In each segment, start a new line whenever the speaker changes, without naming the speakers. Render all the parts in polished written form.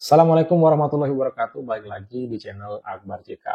Assalamualaikum warahmatullahi wabarakatuh. Balik lagi di channel Akbar JK.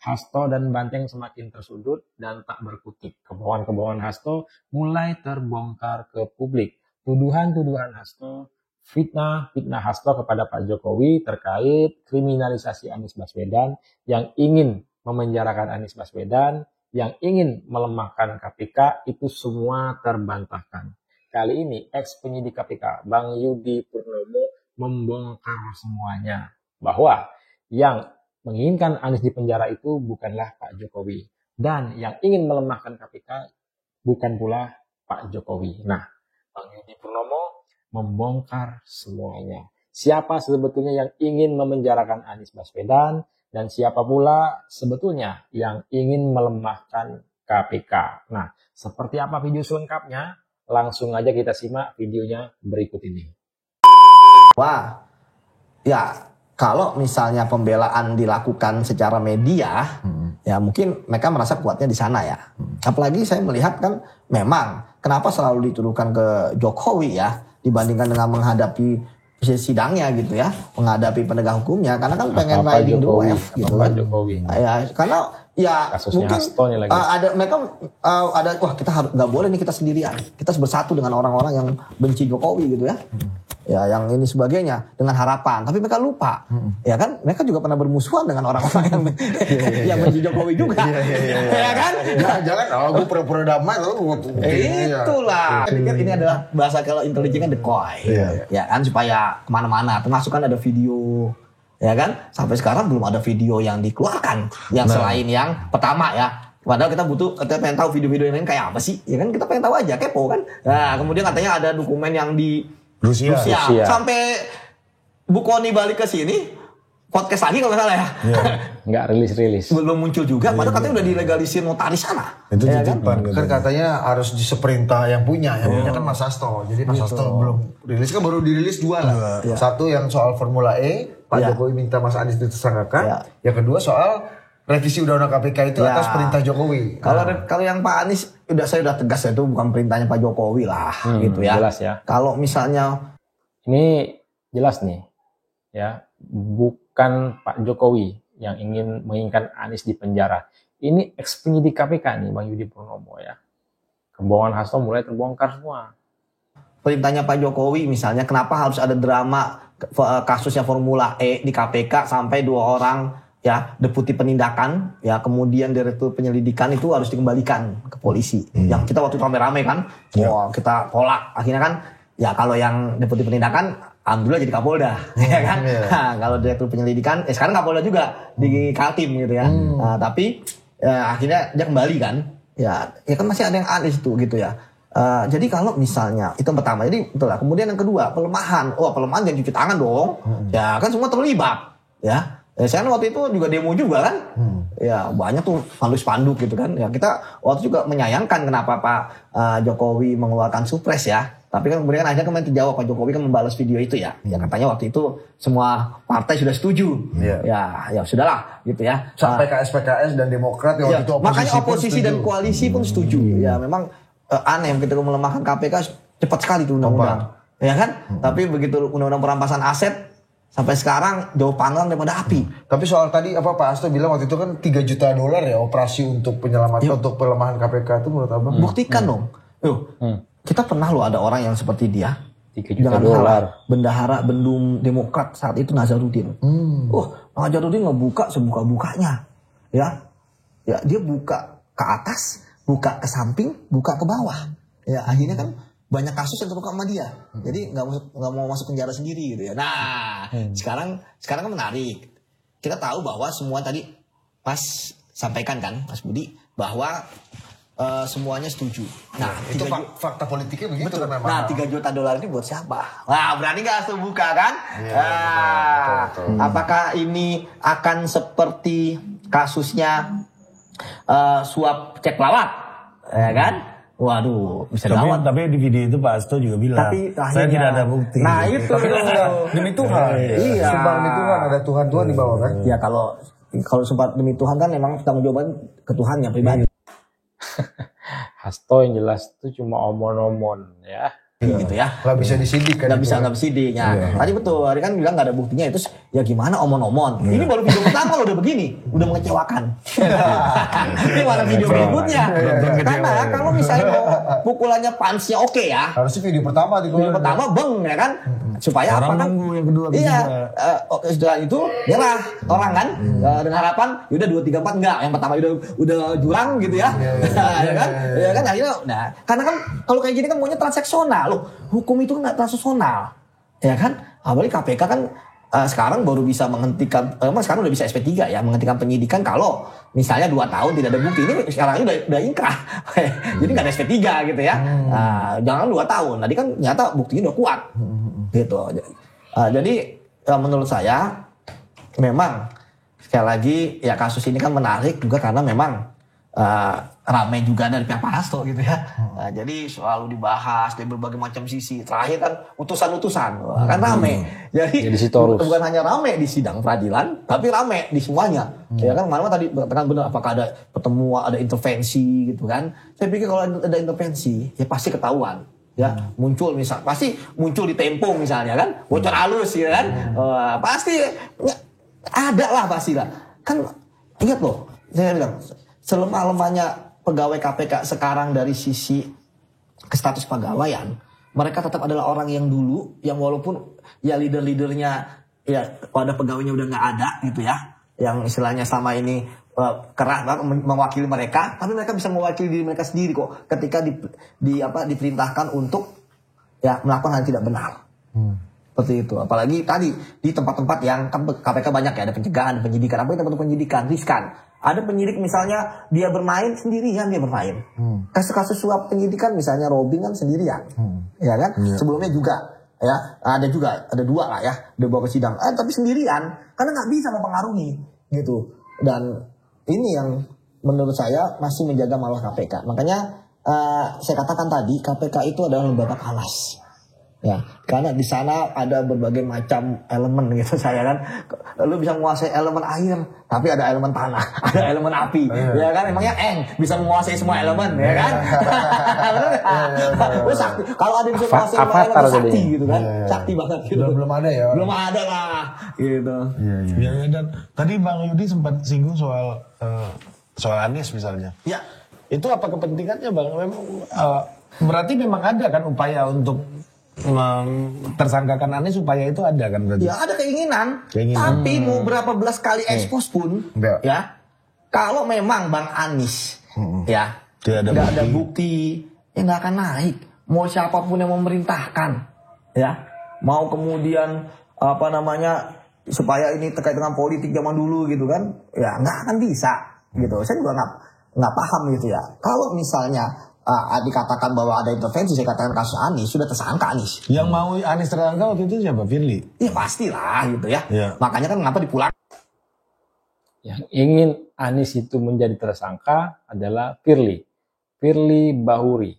Hasto dan Banteng semakin tersudut dan tak berkutik. Kebohongan-kebohongan Hasto mulai terbongkar ke publik. Tuduhan-tuduhan Hasto, fitnah Hasto kepada Pak Jokowi terkait kriminalisasi Anies Baswedan yang ingin memenjarakan Anies Baswedan, yang ingin melemahkan KPK, itu semua terbantahkan. Kali ini ex-penyidik KPK, Bang Yudi Purnomo, membongkar semuanya bahwa yang menginginkan Anies di penjara itu bukanlah Pak Jokowi dan yang ingin melemahkan KPK bukan pula Pak Jokowi. Nah, Bang Yudi Purnomo membongkar semuanya. Siapa sebetulnya yang ingin memenjarakan Anies Baswedan dan siapa pula sebetulnya yang ingin melemahkan KPK. Nah, seperti apa video selengkapnya? Langsung aja kita simak videonya berikut ini.
Wah, ya kalau misalnya pembelaan dilakukan secara media, ya mungkin mereka merasa kuatnya di sana ya. Apalagi saya melihat kan memang kenapa selalu dituduhkan ke Jokowi ya dibandingkan dengan menghadapi sidangnya gitu ya, menghadapi penegak hukumnya, karena kan pengen riding the wave gitu kan. Ya, karena ya kasusnya mungkin lagi. Ada mereka ada wah kita harus nggak boleh nih kita sendirian, kita bersatu dengan orang-orang yang benci Jokowi gitu ya. Ya yang ini sebagainya dengan harapan, tapi mereka lupa ya kan mereka juga pernah bermusuhan dengan orang-orang yang benci Jokowi juga ya kan.
Jangan gue pura-pura damai lalu
itulah saya pikir ini adalah bahasa kalau intelijen kan decoy ya kan, supaya kemana-mana, termasuk kan ada video ya kan, sampai sekarang belum ada video yang dikeluarkan yang selain yang pertama ya. Padahal kita pengen tahu video-video yang lain kayak apa sih ya kan, kita pengen tahu aja, kepo kan. Nah kemudian katanya ada dokumen yang di Rusia. Sampai Bu Koni balik ke sini podcast lagi kalau nggak salah ya.
Nggak rilis.
Belum muncul juga, padahal katanya udah dilegalisir notaris sana.
Itu ya kan katanya harus seperintah yang punya kan Mas Hasto. Jadi Mas Hasto belum rilis, kan baru dirilis dua lah. Satu yang soal Formula E, Pak Jokowi minta Mas Anies ditersangkakan. Yang kedua soal revisi Undang-Undang KPK itu atas perintah Jokowi.
Kalau yang Pak Anies saya udah tegas ya, itu bukan perintahnya Pak Jokowi lah gitu ya.
Jelas ya.
Kalau misalnya
ini jelas nih ya, bukan Pak Jokowi yang menginginkan Anies di penjara. Ini ex penyidik KPK nih Bang Yudi Purnomo ya. Kebohongan Hasto mulai terbongkar semua.
Perintahnya Pak Jokowi misalnya, kenapa harus ada drama kasusnya Formula E di KPK sampai 2 orang ya deputi penindakan ya, kemudian direktur penyelidikan itu harus dikembalikan ke polisi. Yang kita waktu itu rame-rame kan, kita tolak. Akhirnya kan ya kalau yang deputi penindakan alhamdulillah jadi Kapolda ya kan. Nah, kalau direktur penyelidikan sekarang Kapolda juga di Kaltim gitu ya. Tapi akhirnya dia kembali kan. Ya kan masih ada yang aneh itu gitu ya. Jadi kalau misalnya itu yang pertama, jadi betul lah. Kemudian yang kedua, pelemahan jangan cuci tangan dong. Ya kan semua terlibat ya. Saya waktu itu juga demo juga kan, ya banyak tuh spanduk gitu kan. Ya kita waktu juga menyayangkan kenapa Pak Jokowi mengeluarkan supres ya. Tapi kan kemudian akhirnya kemarin terjawab, Pak Jokowi kan membalas video itu ya. Ya katanya waktu itu semua partai sudah setuju. Ya sudahlah gitu ya.
Sampai PKS dan Demokrat yang waktu itu oposisi.
Makanya oposisi dan koalisi pun setuju. Ya memang aneh begitu melemahkan KPK cepat sekali tuh undang-undang. Ya kan? Tapi begitu undang-undang perampasan aset sampai sekarang jauh panggang daripada api.
Tapi soal tadi apa Pak Hasto bilang waktu itu kan $3 juta ya operasi untuk penyelamatkan untuk pelemahan KPK itu menurut Abang?
Buktikan dong. Kita pernah loh ada orang yang seperti dia.
$3 juta.
Bendahara Bendum Demokrat saat itu Nazarudin. Nazarudin ngebuka sebuka-bukanya. Ya dia buka ke atas, buka ke samping, buka ke bawah. Ya akhirnya kan banyak kasus yang terbuka sama dia, jadi nggak mau masuk penjara sendiri gitu ya. Nah, sekarang kan menarik. Kita tahu bahwa semua tadi Mas sampaikan kan, Mas Budi, bahwa semuanya setuju. Nah,
itu fakta politiknya begitu kan memang.
Nah, $3 juta ini buat siapa? Wah, berani nggak Hasto buka kan? Betul. Apakah ini akan seperti kasusnya suap cek pelawat, ya kan? Waduh, bisa gawat.
Tapi di video itu Pak Hasto juga bilang, saya tidak ada bukti.
Nah itu
demi Tuhan.
Iya.
Sumpah demi Tuhan, ada Tuhan di bawah kan.
Ya kalau sumpah demi Tuhan kan memang tanggung jawaban ke Tuhannya pribadi.
Hasto yang jelas itu cuma omon-omon ya.
gitu ya.
Nggak bisa disidik kan?
Nggak sidik. Ya. Tadi betul, Ari kan bilang nggak ada buktinya itu ya gimana omon-omon. Ini baru video pertama lo udah begini, udah mengecewakan. Ini mana video berikutnya? Karena kalau misalnya mau pukulannya punch-nya oke ya.
Harusnya video pertama
Video pertama ya kan? Supaya
orang
apa kan?
nunggu yang kedua.
Iya. Setelah itu nyerah orang kan dengan harapan udah 2 3 4 enggak, yang pertama udah jurang gitu ya. Ya kan? Ya kan akhirnya nah, karena kan kalau kayak gini kan maunya transaksional loh. Hukum itu enggak transaksional. Ya kan? Apalagi KPK kan sekarang baru bisa menghentikan sekarang udah bisa SP3 ya, menghentikan penyidikan kalau misalnya 2 tahun tidak ada bukti. Ini sekarang ini udah inkrah. Jadi enggak ada SP3 gitu ya. Jangan 2 tahun. Tadi kan ternyata buktinya udah kuat. Gitu. Jadi menurut saya memang sekali lagi ya kasus ini kan menarik juga karena memang ramai juga dari pihak Pak Hasto gitu ya. Jadi selalu dibahas dari berbagai macam sisi. Terakhir kan utusan-utusan kan ramai. Jadi bukan hanya ramai di sidang peradilan, tapi ramai di semuanya. Ya kan kemarin tadi kan benar apakah ada pertemuan, ada intervensi gitu kan. Saya pikir kalau ada intervensi ya pasti ketahuan. Ya muncul pasti muncul di Tempo misalnya kan, bocor halus gitu kan. Pasti ada lah pasti lah. Kan ingat loh, saya bilang selemah-lemahnya pegawai KPK sekarang dari sisi status pegawaian, mereka tetap adalah orang yang dulu, yang walaupun ya leader-leadernya ya pada pegawainya udah nggak ada gitu ya, yang istilahnya sama ini keras mewakili mereka, tapi mereka bisa mewakili diri mereka sendiri kok ketika diperintahkan untuk ya melakukan hal yang tidak benar. Seperti itu. Apalagi tadi di tempat-tempat yang kan KPK banyak ya, ada pencegahan, ada penyidikan. Apa itu tempat penyidikan? Riskan. Ada penyidik misalnya dia bermain sendirian, dia bermain. Kasus-kasus suap penyidikan misalnya Robin kan sendirian. Ya kan? Sebelumnya juga ya ada 2 lah ya dibawa ke sidang. Tapi sendirian karena nggak bisa mempengaruhi gitu. Dan ini yang menurut saya masih menjaga marwah KPK. Makanya saya katakan tadi KPK itu adalah lembaga panas. Ya, karena di sana ada berbagai macam elemen gitu saya kan. Lu bisa menguasai elemen air, tapi ada elemen tanah, ada elemen api. Ya kan emangnya bisa menguasai semua elemen ya kan? Sakti. Kalau ada yang bisa menguasai semua elemen sakti gitu kan. Sakti banget gitu.
Belum ada ya.
Belum ada lah gitu.
Iya. Dan tadi Bang Yudi sempat singgung soal Anies misalnya.
Ya.
Itu apa kepentingannya Bang? Memang berarti memang ada kan upaya untuk tersangkakan Anies supaya itu ada kan berarti?
Ya ada keinginan. Tapi mau berapa belas kali ekspos pun ya kalau memang Bang Anies ya nggak ada bukti ya nggak akan naik. Mau siapapun yang memerintahkan ya mau kemudian supaya ini terkait dengan politik zaman dulu gitu kan ya nggak akan bisa gitu. Saya juga nggak paham gitu ya kalau misalnya dikatakan bahwa ada intervensi, saya katakan kasus Anies sudah tersangka Anies.
Yang mau Anies tersangka waktu itu siapa? Firly?
Iya pastilah gitu ya. Makanya kan kenapa dipulang?
Yang ingin Anies itu menjadi tersangka adalah Firly Bahuri,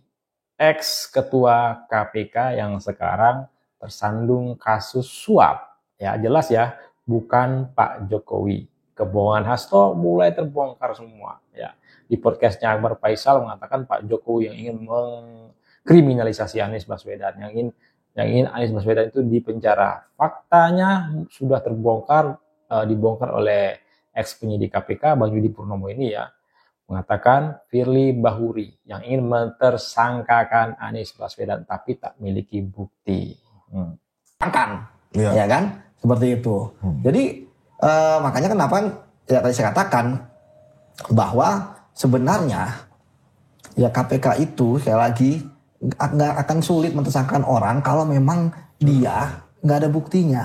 ex ketua KPK yang sekarang tersandung kasus suap. Ya jelas ya, bukan Pak Jokowi. Kebohongan Hasto mulai terbongkar semua. Ya. Di podcastnya Akbar Faisal mengatakan Pak Jokowi yang ingin mengkriminalisasi Anies Baswedan, yang ingin Anies Baswedan itu dipenjara. Faktanya sudah dibongkar oleh ex penyidik KPK Bang Yudi Purnomo ini ya, mengatakan Firly Bahuri yang ingin mentersangkakan Anies Baswedan tapi tak memiliki bukti.
Ya kan? Seperti itu. Jadi makanya kenapa ya tadi saya katakan bahwa sebenarnya ya KPK itu sekali lagi nggak akan sulit mentersangkakan orang kalau memang dia nggak ada buktinya.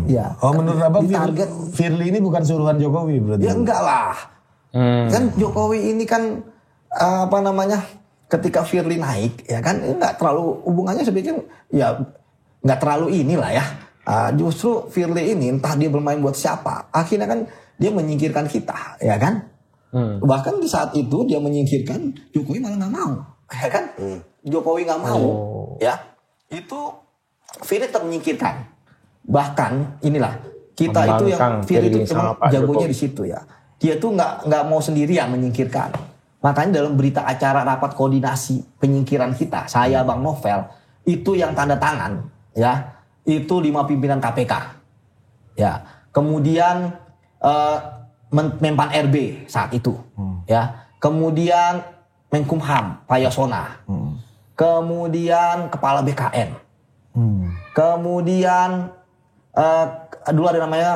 Ya.
Oh menurut apa Firly ini bukan suruhan Jokowi berarti?
Ya enggak lah. Kan Jokowi ini kan ketika Firly naik ya kan nggak terlalu hubungannya sebenarnya ya nggak terlalu inilah ya. Justru Firly ini entah dia bermain buat siapa, akhirnya kan dia menyingkirkan kita, ya kan? Bahkan di saat itu dia menyingkirkan, Jokowi malah nggak mau, ya kan? Jokowi nggak mau, ya. Itu Firly tetap menyingkirkan. Bahkan inilah kita itu yang Firly itu jagonya di situ ya. Dia tuh nggak mau sendirian menyingkirkan. Makanya dalam berita acara rapat koordinasi penyingkiran kita, saya Bang Novel itu yang tanda tangan, ya, itu 5 pimpinan KPK, ya. Kemudian Menpan RB saat itu, ya. Kemudian Menkumham Pak Yasona, kemudian Kepala BKN, kemudian dulu ada namanya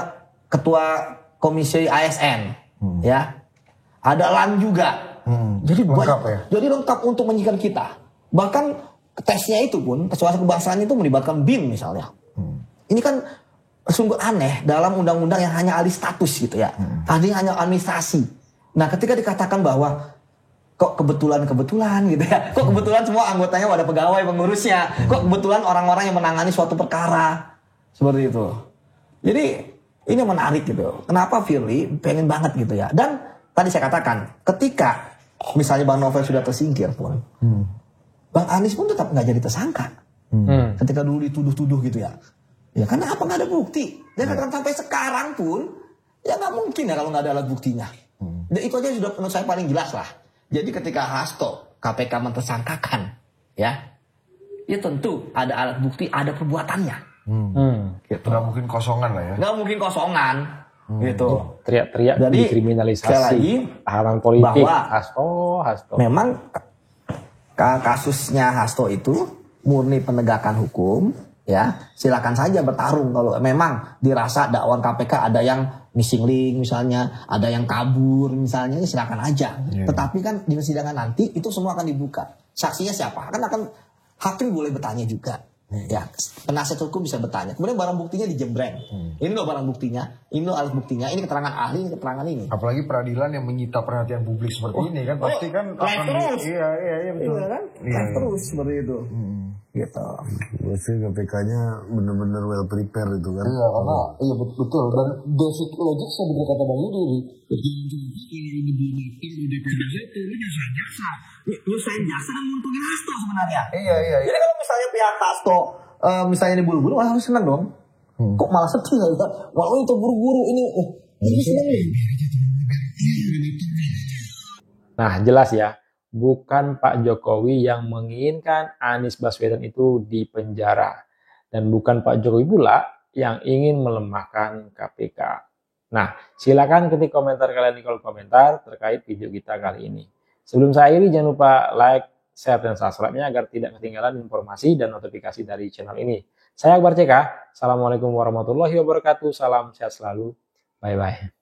Ketua Komisi ASN, ya. Ada LAN juga. Jadi
lengkap ya?
Jadi lengkap untuk menyiapkan kita. Bahkan tesnya itu pun, tes wawasan kebangsaan itu melibatkan BIN misalnya. Ini kan sungguh aneh dalam undang-undang yang hanya alih status gitu ya. Hanya administrasi. Nah, ketika dikatakan bahwa kok kebetulan gitu ya. Kok kebetulan semua anggotanya ada pegawai pengurusnya. Kok kebetulan orang-orang yang menangani suatu perkara. Seperti itu. Jadi ini menarik gitu. Kenapa Firly pengen banget gitu ya. Dan tadi saya katakan, ketika misalnya Bang Novel sudah tersingkir pun, Bang Anies pun tetap nggak jadi tersangka. Ketika dulu dituduh-tuduh gitu ya. Ya karena apa, nggak ada bukti. Dan sampai sekarang pun, ya nggak mungkin ya kalau nggak ada alat buktinya. Dan itu aja sudah menurut saya paling jelas lah. Jadi ketika Hasto, KPK mentersangkakan, ya tentu ada alat bukti, ada perbuatannya.
Gitu. Nggak mungkin kosongan lah ya.
Nggak mungkin kosongan. Gitu.
Teriak-teriak
Jadi,
dikriminalisasi
lagi,
tahanan politik.
bahwa
Hasto.
Memang kasusnya Hasto itu murni penegakan hukum, ya. Silakan saja bertarung kalau memang dirasa dakwaan KPK ada yang missing link misalnya, ada yang kabur misalnya, silakan aja. Tetapi kan di persidangan nanti itu semua akan dibuka. Saksinya siapa? Kan akan hakim boleh bertanya juga. Ya, penasihat hukum bisa bertanya. Kemudian barang buktinya dijembreng. Ini loh barang buktinya, ini loh alat buktinya, ini keterangan ahli, ini keterangan ini.
Apalagi peradilan yang menyita perhatian publik seperti ini kan pasti kan akan
terus.
Iya betul.
Iya kan?
Iya.
Terus seperti itu. Gitu.
Berarti KPK-nya benar-benar well prepared itu kan.
Iya karena iya betul dan basic logik saya bener kata Bang Yudi.
Nyusahin jaksa dan nguntungin Hasto sebenarnya.
Iya.
Jadi kalau misalnya pihak Hasto misalnya diburu-buru, wah harus senang dong. Kok malah sedih ya? Walau itu buru-buru ini, ini senang nih.
Nah, jelas ya, bukan Pak Jokowi yang menginginkan Anies Baswedan itu dipenjara. Dan bukan Pak Jokowi pula yang ingin melemahkan KPK. Nah, silakan ketik komentar kalian di kolom komentar terkait video kita kali ini. Sebelum saya akhiri, jangan lupa like, share, dan subscribe-nya agar tidak ketinggalan informasi dan notifikasi dari channel ini. Saya Akbar CK, Assalamualaikum warahmatullahi wabarakatuh, salam sehat selalu, bye-bye.